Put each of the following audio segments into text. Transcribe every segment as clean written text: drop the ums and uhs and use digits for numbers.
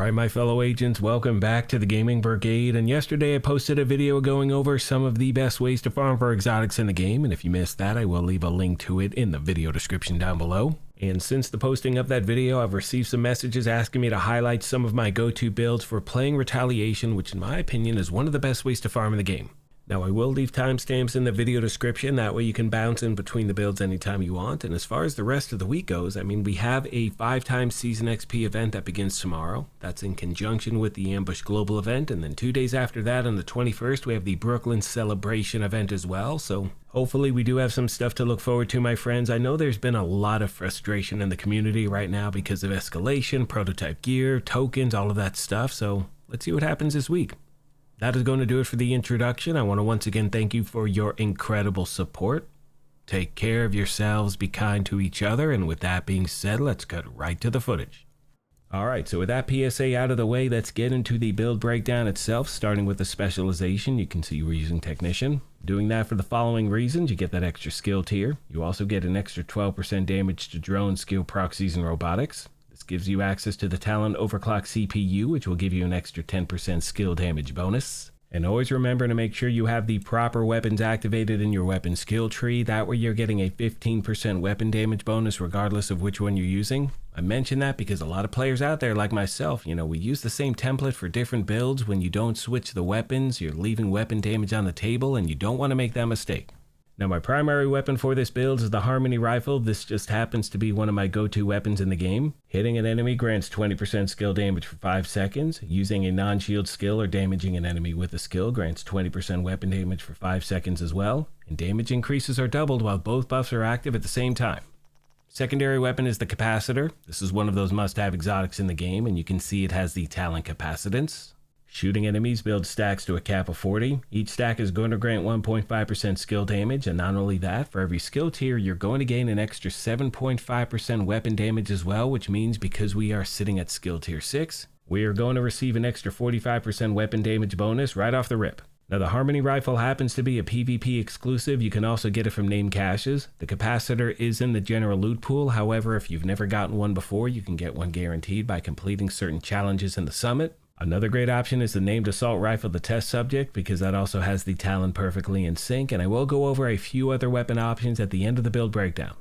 Alright my fellow agents, welcome back to the Gaming Brigade, and yesterday I posted a video going over some of the best ways to farm for exotics in the game, and if you missed that I will leave a link to it in the video description down below. And since the posting of that video, I've received some messages asking me to highlight some of my go-to builds for playing Retaliation, which in my opinion is one of the best ways to farm in the game. Now I will leave timestamps in the video description, that way you can bounce in between the builds anytime you want. And as far as the rest of the week goes, I mean, we have a 5x Season XP event that begins tomorrow. That's in conjunction with the Ambush Global event, and then 2 days after that on the 21st we have the Brooklyn Celebration event as well. So hopefully we do have some stuff to look forward to, my friends. I know there's been a lot of frustration in the community right now because of escalation, prototype gear, tokens, all of that stuff. So let's see what happens this week. That is going to do it for the introduction. I want to once again thank you for your incredible support. Take care of yourselves, be kind to each other, and with that being said, let's get right to the footage. Alright, so with that PSA out of the way, let's get into the build breakdown itself, starting with the specialization. You can see we're using Technician. Doing that for the following reasons: you get that extra skill tier. You also get an extra 12% damage to drone, skill, proxies, and robotics. This gives you access to the Talon Overclock CPU, which will give you an extra 10% skill damage bonus. And always remember to make sure you have the proper weapons activated in your weapon skill tree. That way you're getting a 15% weapon damage bonus regardless of which one you're using. I mention that because a lot of players out there like myself, we use the same template for different builds. When you don't switch the weapons, you're leaving weapon damage on the table, and you don't want to make that mistake. Now my primary weapon for this build is the Harmony Rifle. This just happens to be one of my go-to weapons in the game. Hitting an enemy grants 20% skill damage for 5 seconds. Using a non-shield skill or damaging an enemy with a skill grants 20% weapon damage for 5 seconds as well. And damage increases are doubled while both buffs are active at the same time. Secondary weapon is the Capacitor. This is one of those must-have exotics in the game, and you can see it has the Talent Capacitance. Shooting enemies builds stacks to a cap of 40. Each stack is going to grant 1.5% skill damage, and not only that, for every skill tier you're going to gain an extra 7.5% weapon damage as well, which means because we are sitting at skill tier 6, we are going to receive an extra 45% weapon damage bonus right off the rip. Now the Harmony Rifle happens to be a PvP exclusive. You can also get it from named caches. The Capacitor is in the general loot pool. However, if you've never gotten one before, you can get one guaranteed by completing certain challenges in the summit. Another great option is the named Assault Rifle, the test subject, because that also has the Talon perfectly in sync, and I will go over a few other weapon options at the end of the build breakdown.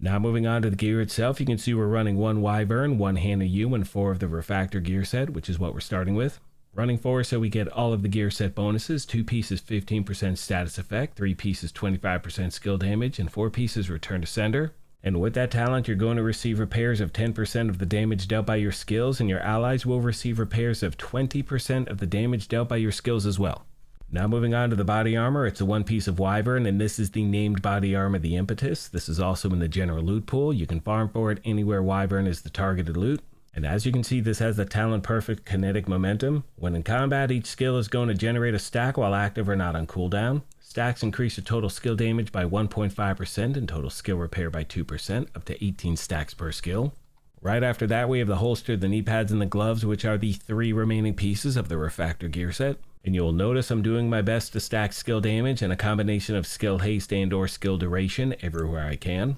Now moving on to the gear itself, you can see we're running 1 Wyvern, 1 Hannah U, and 4 of the Refractor gear set, which is what we're starting with. Running 4 so we get all of the gear set bonuses: 2 pieces 15% status effect, 3 pieces 25% skill damage, and 4 pieces return to sender. And with that talent, you're going to receive repairs of 10% of the damage dealt by your skills, and your allies will receive repairs of 20% of the damage dealt by your skills as well. Now moving on to the body armor, it's a 1 piece of Wyvern, and this is the named body armor, the Impetus. This is also in the general loot pool. You can farm for it anywhere Wyvern is the targeted loot. And as you can see, this has the Talon Perfect Kinetic Momentum. When in combat, each skill is going to generate a stack while active or not on cooldown. Stacks increase your total skill damage by 1.5% and total skill repair by 2%, up to 18 stacks per skill. Right after that, we have the holster, the knee pads, and the gloves, which are the 3 remaining pieces of the Refractor gear set. And you'll notice I'm doing my best to stack skill damage and a combination of skill haste and or skill duration everywhere I can.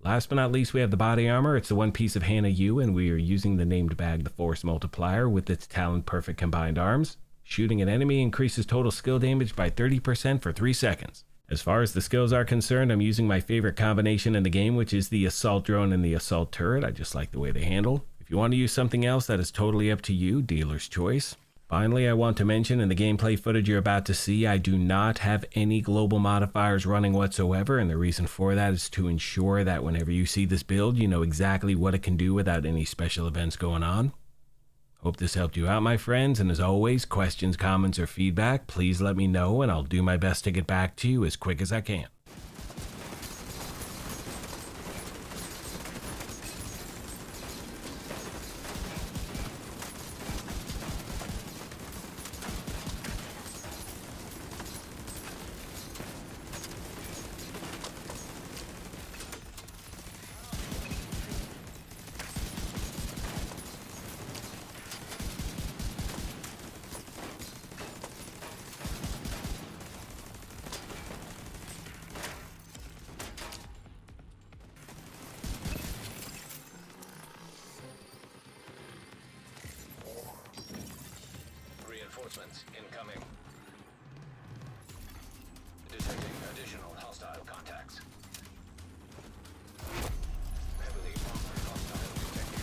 Last but not least, we have the body armor. It's the 1 piece of Hannah U, and we are using the named bag, the Force Multiplier, with its Talon Perfect combined arms. Shooting an enemy increases total skill damage by 30% for 3 seconds. As far as the skills are concerned, I'm using my favorite combination in the game, which is the Assault Drone and the Assault Turret. I just like the way they handle. If you want to use something else, that is totally up to you, dealer's choice. Finally, I want to mention in the gameplay footage you're about to see, I do not have any global modifiers running whatsoever, and the reason for that is to ensure that whenever you see this build, you know exactly what it can do without any special events going on. Hope this helped you out, my friends, and as always, questions, comments, or feedback, please let me know, and I'll do my best to get back to you as quick as I can. Reinforcements incoming. Detecting additional hostile contacts. Heavily armored hostile detected.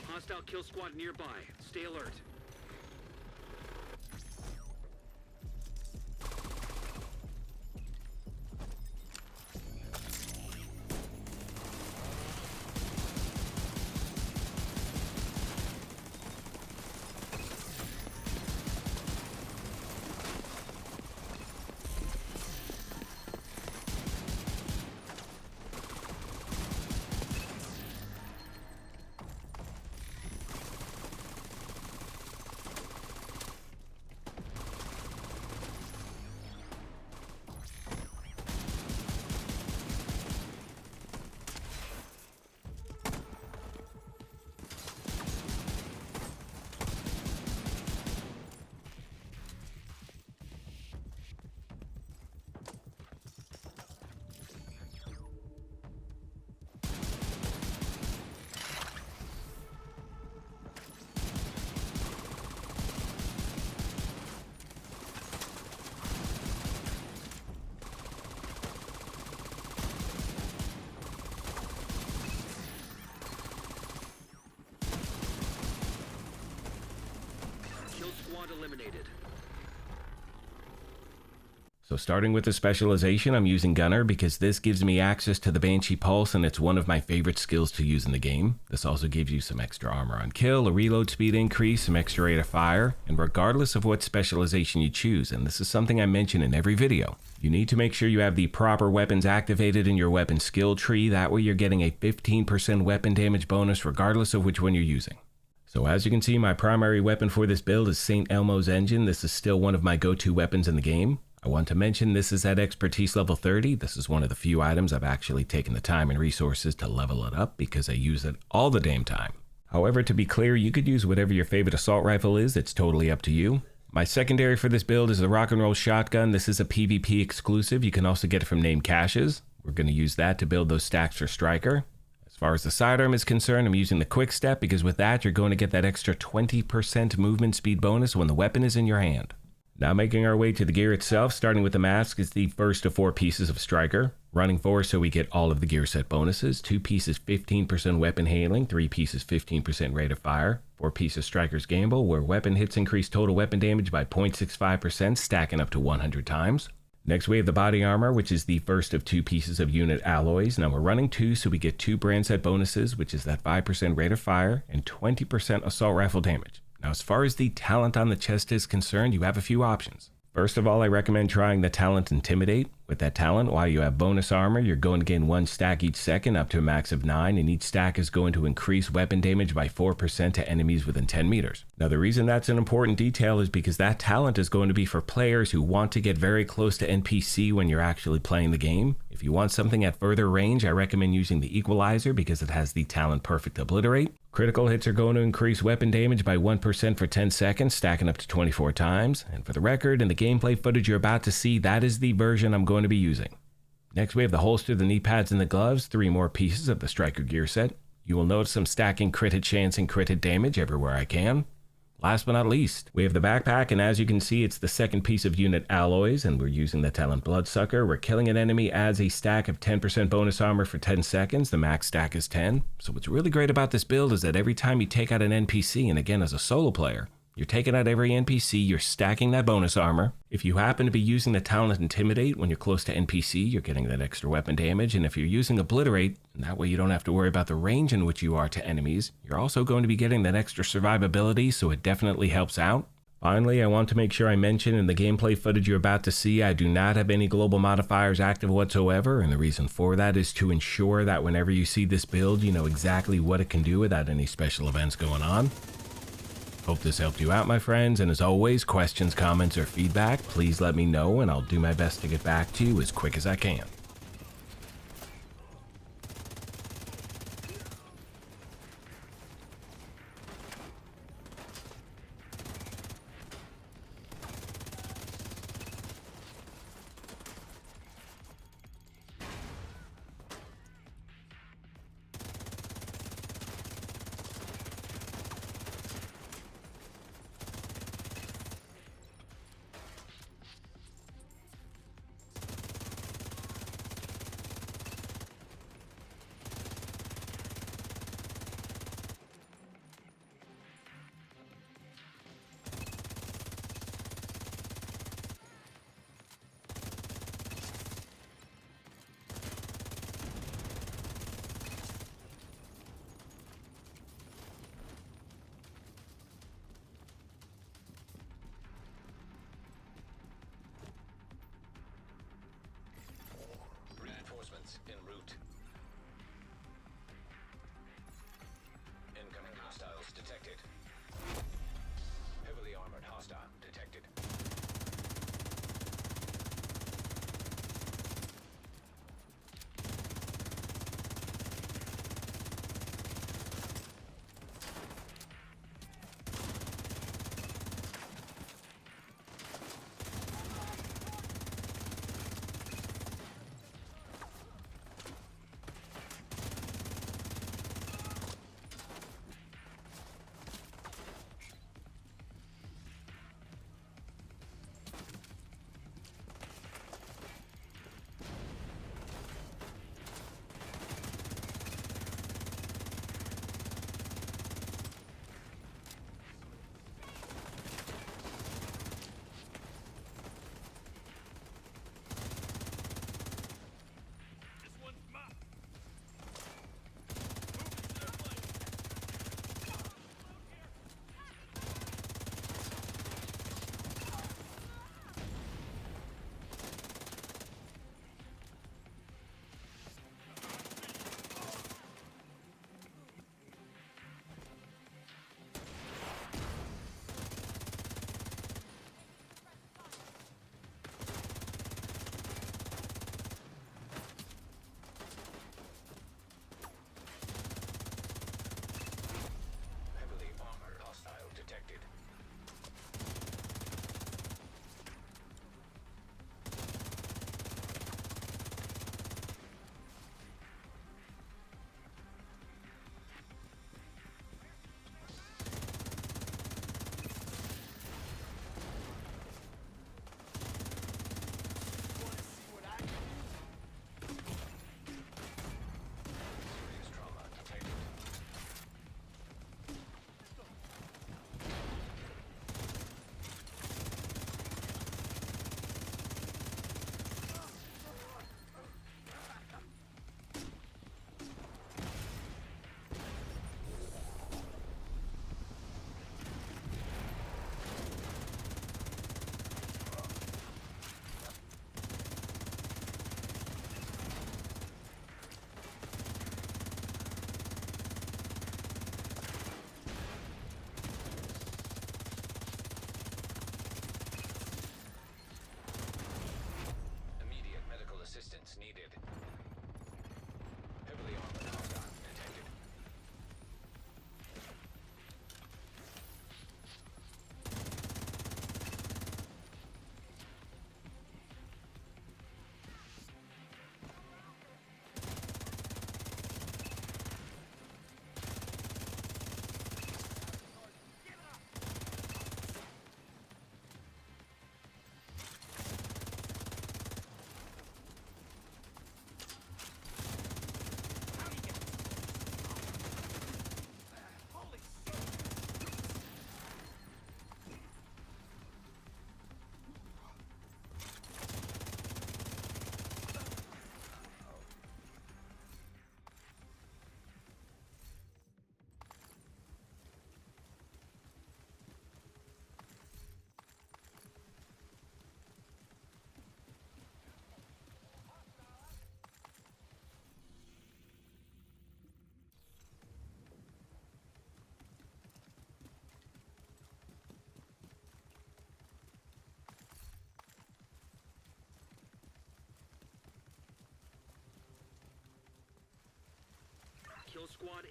Hostile kill squad nearby. Stay alert. Kill squad eliminated. So starting with the specialization, I'm using Gunner because this gives me access to the Banshee Pulse and it's one of my favorite skills to use in the game. This also gives you some extra armor on kill, a reload speed increase, some extra rate of fire, and regardless of what specialization you choose, and this is something I mention in every video, you need to make sure you have the proper weapons activated in your weapon skill tree. That way you're getting a 15% weapon damage bonus regardless of which one you're using. So as you can see, my primary weapon for this build is St. Elmo's Engine. This is still one of my go-to weapons in the game. I want to mention this is at expertise level 30. This is one of the few items I've actually taken the time and resources to level it up because I use it all the damn time. However, to be clear, you could use whatever your favorite assault rifle is. It's totally up to you. My secondary for this build is the rock and roll shotgun. This is a PvP exclusive. You can also get it from named caches. We're going to use that to build those stacks for striker. As far as the sidearm is concerned, I'm using the quick step because with that, you're going to get that extra 20% movement speed bonus when the weapon is in your hand. Now making our way to the gear itself, starting with the mask is the first of 4 pieces of striker. Running 4 so we get all of the gear set bonuses. 2 pieces 15% weapon handling, 3 pieces 15% rate of fire, 4 pieces striker's gamble where weapon hits increase total weapon damage by 0.65%, stacking up to 100 times. Next we have the body armor, which is the first of 2 pieces of unit alloys. Now we're running 2 so we get 2 brand set bonuses, which is that 5% rate of fire and 20% assault rifle damage. Now, as far as the talent on the chest is concerned, you have a few options. First of all, I recommend trying the talent Intimidate. With that talent, while you have bonus armor, you're going to gain 1 stack each second up to a max of 9, and each stack is going to increase weapon damage by 4% to enemies within 10 meters. Now, the reason that's an important detail is because that talent is going to be for players who want to get very close to NPC when you're actually playing the game. If you want something at further range, I recommend using the Equalizer because it has the talent Perfect Obliterate. Critical hits are going to increase weapon damage by 1% for 10 seconds, stacking up to 24 times. And for the record, in the gameplay footage you're about to see, that is the version I'm going to be using. Next, we have the holster, the knee pads, and the gloves, 3 more pieces of the striker gear set. You will notice I'm stacking crit hit chance and crit hit damage everywhere I can. Last but not least, we have the backpack, and as you can see, it's the second piece of unit alloys, and we're using the talent Bloodsucker. Where killing an enemy adds a stack of 10% bonus armor for 10 seconds. The max stack is 10. So what's really great about this build is that every time you take out an NPC, and again as a solo player, you're taking out every NPC, you're stacking that bonus armor. If you happen to be using the talent Intimidate when you're close to NPC, you're getting that extra weapon damage. And if you're using Obliterate, and that way you don't have to worry about the range in which you are to enemies, you're also going to be getting that extra survivability, so it definitely helps out. Finally, I want to make sure I mention in the gameplay footage you're about to see, I do not have any global modifiers active whatsoever, and the reason for that is to ensure that whenever you see this build, you know exactly what it can do without any special events going on. Hope this helped you out, my friends, and as always, questions, comments, or feedback, please let me know and I'll do my best to get back to you as quick as I can.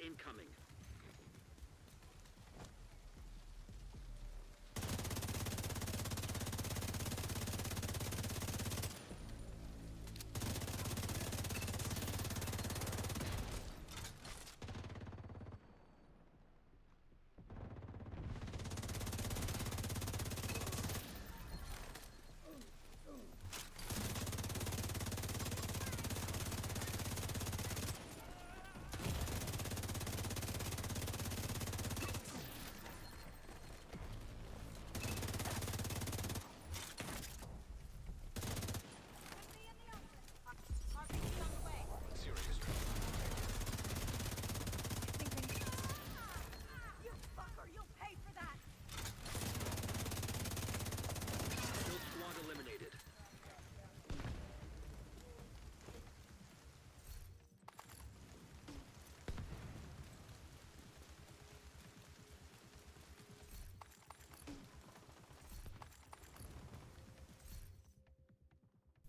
incoming. Serious trouble. You fucker, you'll pay for that! Kill squad eliminated.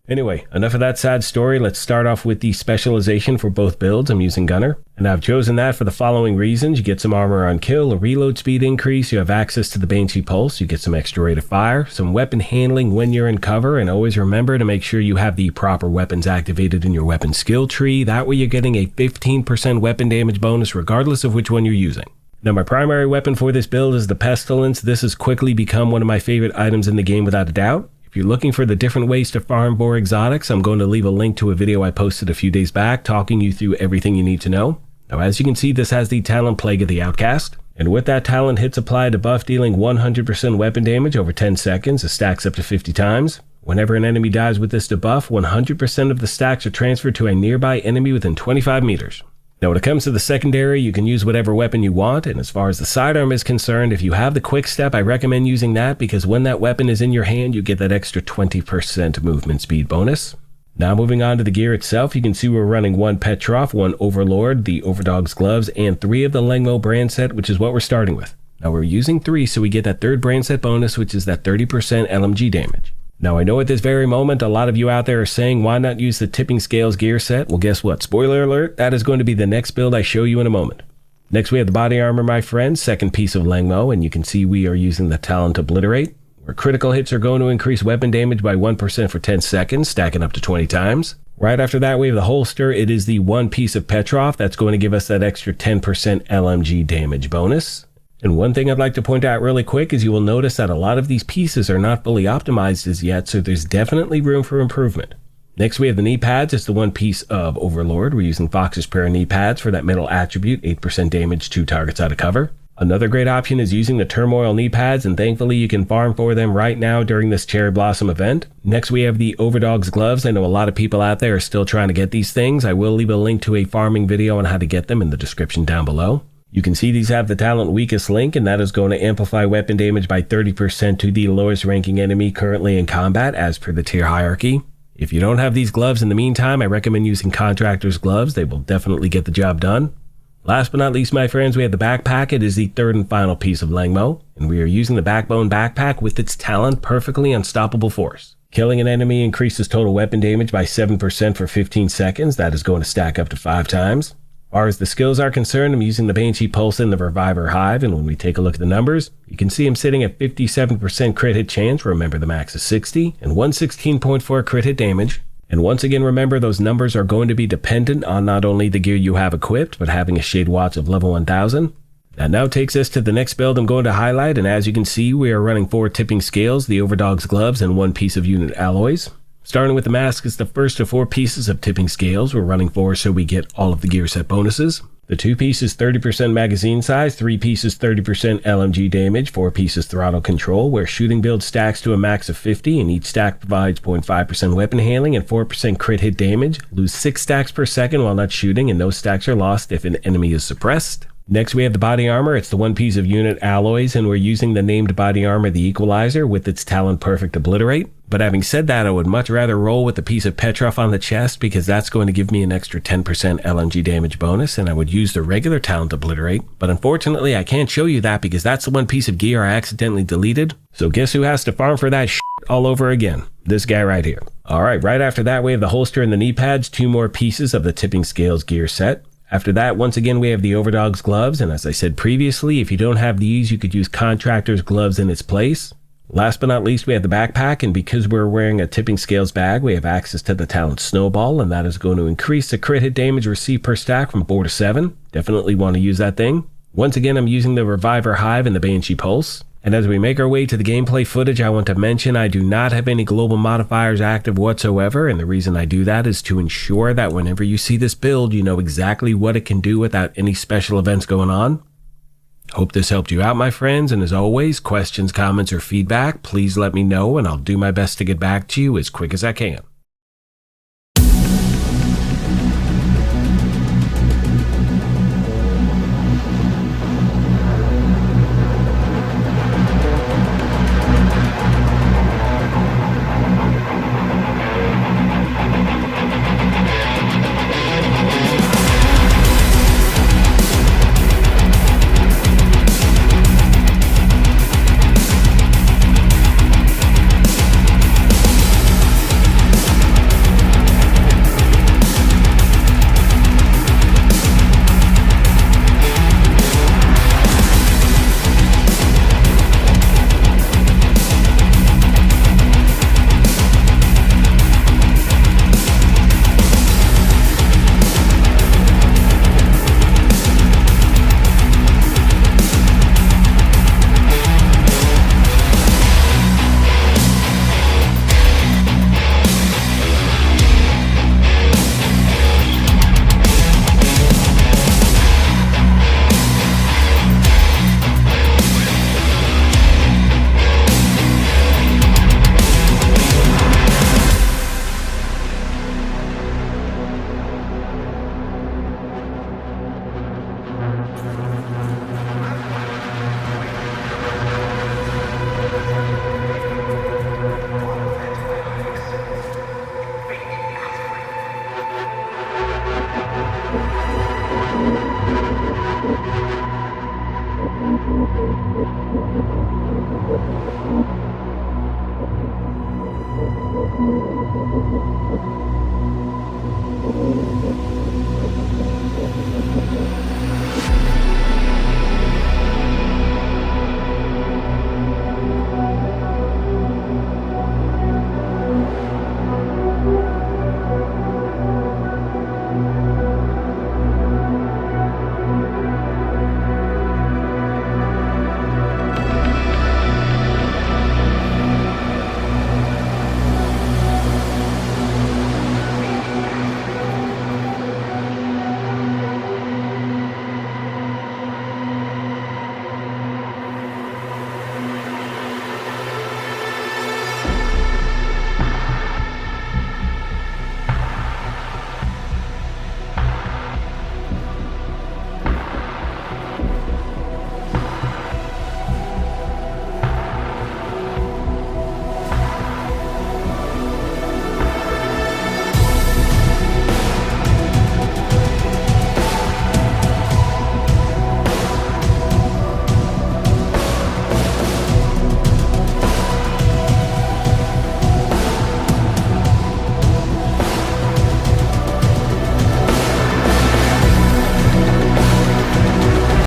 Anyway, enough of that sad story. Let's start off with the specialization for both builds. I'm using Gunner, and I've chosen that for the following reasons. You get some armor on kill, a reload speed increase, you have access to the Banshee Pulse, you get some extra rate of fire, some weapon handling when you're in cover, and always remember to make sure you have the proper weapons activated in your weapon skill tree. That way you're getting a 15% weapon damage bonus regardless of which one you're using. Now, my primary weapon for this build is the Pestilence. This has quickly become one of my favorite items in the game without a doubt. If you're looking for the different ways to farm for exotics, I'm going to leave a link to a video I posted a few days back talking you through everything you need to know. Now, as you can see, this has the talent Plague of the Outcast. And with that talent, hits applied, a buff dealing 100% weapon damage over 10 seconds. It stacks up to 50 times. Whenever an enemy dies with this debuff, 100% of the stacks are transferred to a nearby enemy within 25 meters. Now, when it comes to the secondary, you can use whatever weapon you want, and as far as the sidearm is concerned, if you have the quick step, I recommend using that because when that weapon is in your hand, you get that extra 20% movement speed bonus. Now, moving on to the gear itself, you can see we're running 1 Petrov, 1 Overlord, the Overdog's gloves, and 3 of the ELMO'S brand set, which is what we're starting with. Now, we're using 3, so we get that 3rd brand set bonus, which is that 30% LMG damage. Now, I know at this very moment, a lot of you out there are saying, why not use the Tipping Scales gear set? Well, guess what? Spoiler alert, that is going to be the next build I show you in a moment. Next, we have the body armor, my friends, second piece of ELMO'S, and you can see we are using the talent Obliterate, where critical hits are going to increase weapon damage by 1% for 10 seconds, stacking up to 20 times. Right after that, we have the holster. It is the 1 piece of Petrov that's going to give us that extra 10% LMG damage bonus. And one thing I'd like to point out really quick is you will notice that a lot of these pieces are not fully optimized as yet, so there's definitely room for improvement. Next, we have the knee pads. It's the 1 piece of Overlord. We're using Fox's pair of knee pads for that middle attribute, 8% damage to targets out of cover. Another great option is using the Turmoil knee pads, and thankfully you can farm for them right now during this Cherry Blossom event. Next, we have the Overdog's gloves. I know a lot of people out there are still trying to get these things. I will leave a link to a farming video on how to get them in the description down below. You can see these have the talent weakest link, and that is going to amplify weapon damage by 30% to the lowest ranking enemy currently in combat as per the tier hierarchy. If you don't have these gloves in the meantime, I recommend using Contractor's gloves. They will definitely get the job done. Last but not least, my friends, we have the backpack. It is the 3rd and final piece of ELMO'S, and we are using the Backbone backpack with its talent Perfectly Unstoppable Force. Killing an enemy increases total weapon damage by 7% for 15 seconds. That is going to stack up to 5 times. As far as the skills are concerned, I'm using the Banshee Pulse and the Reviver Hive, and when we take a look at the numbers, you can see I'm sitting at 57% crit hit chance. Remember, the max is 60, and 116.4 crit hit damage. And once again, remember, those numbers are going to be dependent on not only the gear you have equipped, but having a Shade Watch of level 1000. That now takes us to the next build I'm going to highlight, and as you can see, we are running 4 Tipping Scales, the Overdog's gloves, and 1 piece of unit alloys. Starting with the mask, it's the first of 4 pieces of Tipping Scales. We're running 4 so we get all of the gear set bonuses. The 2 pieces 30% magazine size, 3 pieces 30% LMG damage, 4 pieces throttle control, where shooting build stacks to a max of 50, and each stack provides 0.5% weapon handling and 4% crit hit damage. Lose 6 stacks per second while not shooting, and those stacks are lost if an enemy is suppressed. Next, we have the body armor. It's the 1 piece of unit alloys, and we're using the named body armor, the Equalizer, with its talent Perfect Obliterate. But having said that, I would much rather roll with the piece of Petrov on the chest because that's going to give me an extra 10% LMG damage bonus, and I would use the regular talent Obliterate. But unfortunately, I can't show you that because that's the 1 piece of gear I accidentally deleted. So guess who has to farm for that shit all over again? This guy right here. Alright, right after that, we have the holster and the knee pads, 2 more pieces of the Tipping Scales gear set. After that, once again, we have the Overdog's gloves, and as I said previously, if you don't have these, you could use Contractor's gloves in its place. Last but not least, we have the backpack, and because we're wearing a tipping scales bag, we have access to the talent Snowball, and that is going to increase the crit hit damage received per stack from 4 to 7. Definitely want to use that thing. Once again, I'm using the Reviver Hive and the Banshee Pulse. And as we make our way to the gameplay footage, I want to mention I do not have any global modifiers active whatsoever, and the reason I do that is to ensure that whenever you see this build, you know exactly what it can do without any special events going on. Hope this helped you out, my friends, and as always, questions, comments, or feedback, please let me know, and I'll do my best to get back to you as quick as I can.